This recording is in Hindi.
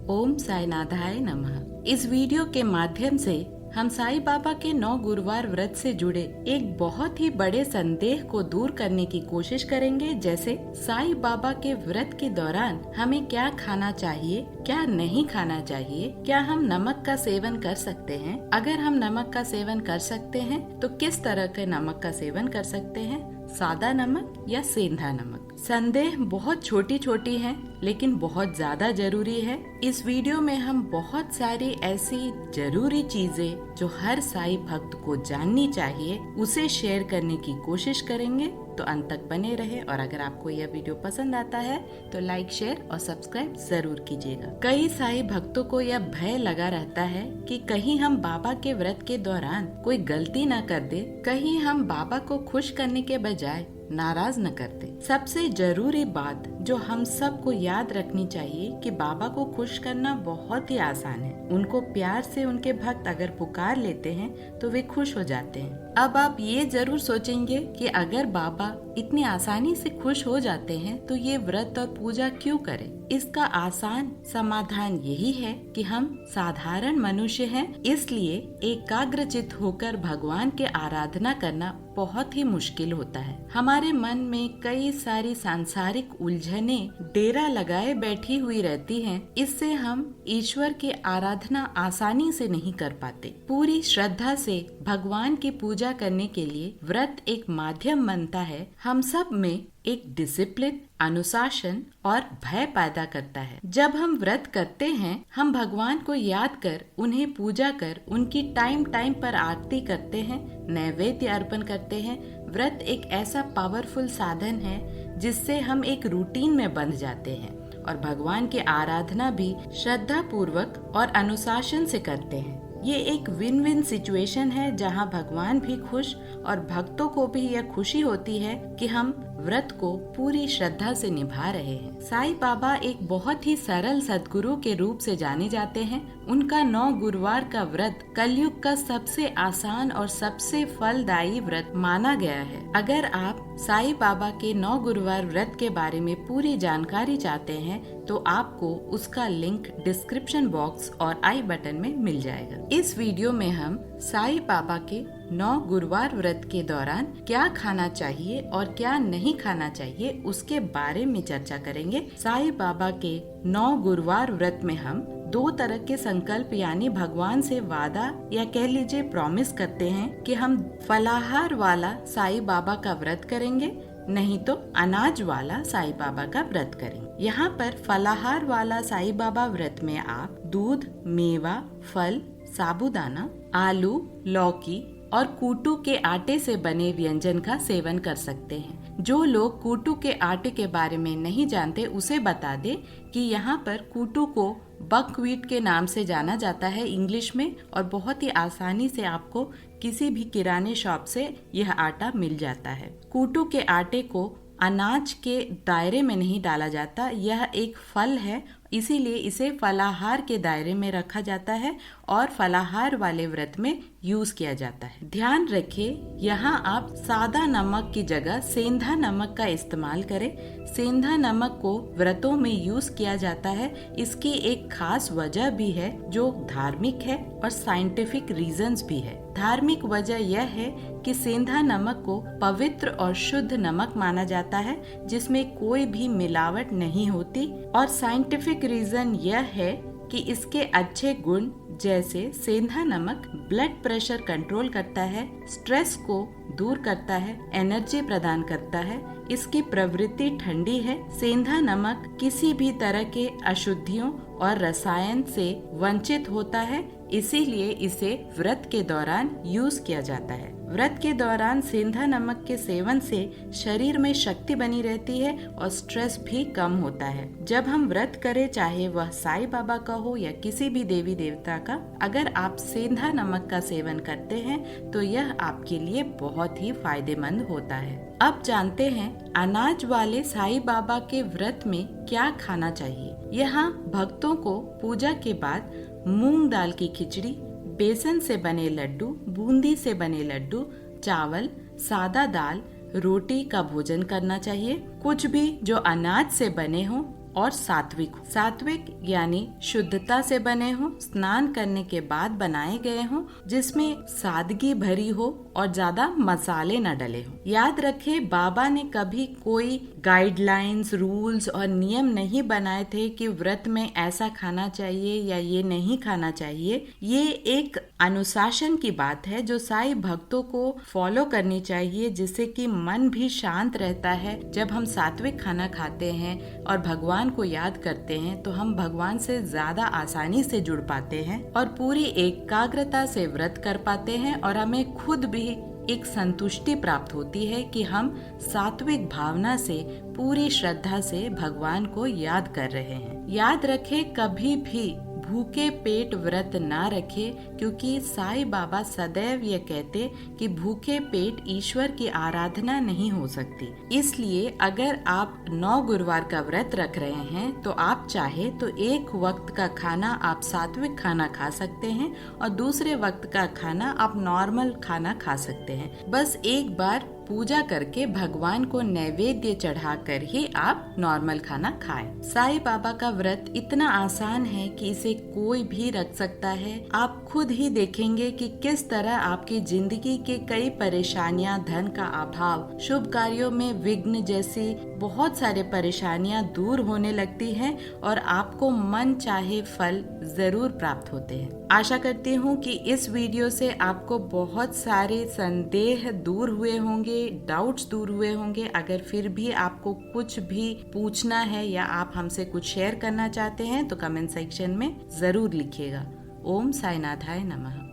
ओम साईनाथाय नमः। इस वीडियो के माध्यम से हम साईं बाबा के 9 गुरुवार व्रत से जुड़े एक बहुत ही बड़े संदेह को दूर करने की कोशिश करेंगे। जैसे साईं बाबा के व्रत के दौरान हमें क्या खाना चाहिए, क्या नहीं खाना चाहिए, क्या हम नमक का सेवन कर सकते हैं, अगर हम नमक का सेवन कर सकते हैं तो किस तरह के नमक का सेवन कर सकते हैं, सादा नमक या सेंधा नमक। संदेह बहुत छोटी छोटी हैं, लेकिन बहुत ज्यादा जरूरी है। इस वीडियो में हम बहुत सारी ऐसी जरूरी चीजें जो हर साईं भक्त को जाननी चाहिए उसे शेयर करने की कोशिश करेंगे। तो अंत तक बने रहे और अगर आपको यह वीडियो पसंद आता है तो लाइक, शेयर और सब्सक्राइब जरूर कीजिएगा। कई साईं भक्तों को यह भय लगा रहता है कि कहीं हम बाबा के व्रत के दौरान कोई गलती न कर दे, कहीं हम बाबा को खुश करने के बजाय नाराज न करते। सबसे जरूरी बात जो हम सबको याद रखनी चाहिए कि बाबा को खुश करना बहुत ही आसान है। उनको प्यार से उनके भक्त अगर पुकार लेते हैं तो वे खुश हो जाते हैं। अब आप ये जरूर सोचेंगे कि अगर बाबा इतनी आसानी से खुश हो जाते हैं तो ये व्रत और पूजा क्यों करें? इसका आसान समाधान यही है कि हम साधारण मनुष्य हैं, इसलिए एकाग्रचित होकर भगवान के आराधना करना बहुत ही मुश्किल होता है। हमारे मन में कई सारी सांसारिक उलझने डेरा लगाए बैठी हुई रहती हैं। इससे हम ईश्वर की आराधना आसानी से नहीं कर पाते। पूरी श्रद्धा से भगवान की पूजा करने के लिए व्रत एक माध्यम बनता है। हम सब में एक डिसिप्लिन, अनुशासन और भय पैदा करता है। जब हम व्रत करते हैं, हम भगवान को याद कर, उन्हें पूजा कर, उनकी टाइम टाइम पर आरती करते हैं, नैवेद्य अर्पण करते हैं। व्रत एक ऐसा पावरफुल साधन है जिससे हम एक रूटीन में बंध जाते हैं और भगवान की आराधना भी श्रद्धा पूर्वक और अनुशासन से करते हैं। ये एक विन विन सिचुएशन है जहाँ भगवान भी खुश और भक्तों को भी यह खुशी होती है कि हम व्रत को पूरी श्रद्धा से निभा रहे हैं। साईं बाबा एक बहुत ही सरल सद्गुरु के रूप से जाने जाते हैं। उनका 9 गुरुवार का व्रत कलयुग का सबसे आसान और सबसे फलदायी व्रत माना गया है। अगर आप साईं बाबा के 9 गुरुवार व्रत के बारे में पूरी जानकारी चाहते हैं तो आपको उसका लिंक डिस्क्रिप्शन बॉक्स और आई बटन में मिल जाएगा। इस वीडियो में हम साईं बाबा के 9 गुरुवार व्रत के दौरान क्या खाना चाहिए और क्या नहीं खाना चाहिए उसके बारे में चर्चा करेंगे। साईं बाबा के 9 गुरुवार व्रत में हम 2 तरह के संकल्प यानी भगवान से वादा या कह लीजिए प्रॉमिस करते हैं कि हम फलाहार वाला साईं बाबा का व्रत करेंगे, नहीं तो अनाज वाला साईं बाबा का व्रत करेंगे। यहाँ पर फलाहार वाला साईं बाबा व्रत में आप दूध, मेवा, फल, साबूदाना, आलू, लौकी और कूटू के आटे से बने व्यंजन का सेवन कर सकते हैं। जो लोग कूटू के आटे के बारे में नहीं जानते उसे बता दे कि यहाँ पर कूटू को बकव्हीट के नाम से जाना जाता है इंग्लिश में, और बहुत ही आसानी से आपको किसी भी किराने शॉप से यह आटा मिल जाता है। कूटू के आटे को अनाज के दायरे में नहीं डाला जाता, यह एक फल है, इसीलिए इसे फलाहार के दायरे में रखा जाता है और फलाहार वाले व्रत में यूज किया जाता है। ध्यान रखें, यहाँ आप सादा नमक की जगह सेंधा नमक का इस्तेमाल करें। सेंधा नमक को व्रतों में यूज किया जाता है। इसकी एक खास वजह भी है जो धार्मिक है और साइंटिफिक रीजंस भी है। धार्मिक वजह यह है कि सेंधा नमक को पवित्र और शुद्ध नमक माना जाता है जिसमें कोई भी मिलावट नहीं होती, और साइंटिफिक रीजन यह है कि इसके अच्छे गुण जैसे सेंधा नमक ब्लड प्रेशर कंट्रोल करता है, स्ट्रेस को दूर करता है, एनर्जी प्रदान करता है, इसकी प्रवृत्ति ठंडी है। सेंधा नमक किसी भी तरह के अशुद्धियों और रसायन से वंचित होता है, इसीलिए इसे व्रत के दौरान यूज किया जाता है। व्रत के दौरान सेंधा नमक के सेवन से शरीर में शक्ति बनी रहती है और स्ट्रेस भी कम होता है। जब हम व्रत करें, चाहे वह साईं बाबा का हो या किसी भी देवी देवता का, अगर आप सेंधा नमक का सेवन करते हैं तो यह आपके लिए बहुत ही फायदेमंद होता है। अब जानते हैं अनाज वाले साईं बाबा के व्रत में क्या खाना चाहिए। यहाँ भक्तों को पूजा के बाद मूंग दाल की खिचड़ी, बेसन से बने लड्डू, बूंदी से बने लड्डू, चावल, सादा दाल, रोटी का भोजन करना चाहिए। कुछ भी जो अनाज से बने हों और सात्विक हो। सात्विक यानी शुद्धता से बने हो, स्नान करने के बाद बनाए गए हो, जिसमें सादगी भरी हो और ज्यादा मसाले न डले हो। याद रखे, बाबा ने कभी कोई गाइडलाइंस, रूल्स और नियम नहीं बनाए थे कि व्रत में ऐसा खाना चाहिए या ये नहीं खाना चाहिए। ये एक अनुशासन की बात है जो साईं भक्तों को फॉलो करनी चाहिए, जिससे कि मन भी शांत रहता है। जब हम सात्विक खाना खाते हैं और भगवान को याद करते हैं तो हम भगवान से ज्यादा आसानी से जुड़ पाते हैं और पूरी एकाग्रता से व्रत कर पाते हैं और हमें खुद भी एक संतुष्टि प्राप्त होती है कि हम सात्विक भावना से, पूरी श्रद्धा से भगवान को याद कर रहे हैं। याद रखें, कभी भी भूखे पेट व्रत ना रखे, क्योंकि साईं बाबा सदैव ये कहते कि भूखे पेट ईश्वर की आराधना नहीं हो सकती। इसलिए अगर आप 9 गुरुवार का व्रत रख रहे हैं तो आप चाहे तो एक वक्त का खाना आप सात्विक खाना खा सकते हैं और दूसरे वक्त का खाना आप नॉर्मल खाना खा सकते हैं। बस एक बार पूजा करके भगवान को नैवेद्य चढ़ाकर ही आप नॉर्मल खाना खाएं। साईं बाबा का व्रत इतना आसान है कि इसे कोई भी रख सकता है। आप खुद ही देखेंगे कि किस तरह आपकी जिंदगी के कई परेशानियां, धन का अभाव, शुभ कार्यों में विघ्न जैसी बहुत सारे परेशानियां दूर होने लगती हैं और आपको मन चाहे फल जरूर प्राप्त होते हैं। आशा करती हूँ कि इस वीडियो से आपको बहुत सारे संदेह दूर हुए होंगे, डाउट्स दूर हुए होंगे। अगर फिर भी आपको कुछ भी पूछना है या आप हमसे कुछ शेयर करना चाहते हैं तो कमेंट सेक्शन में जरूर लिखिएगा। ओम साईनाथाय नमः।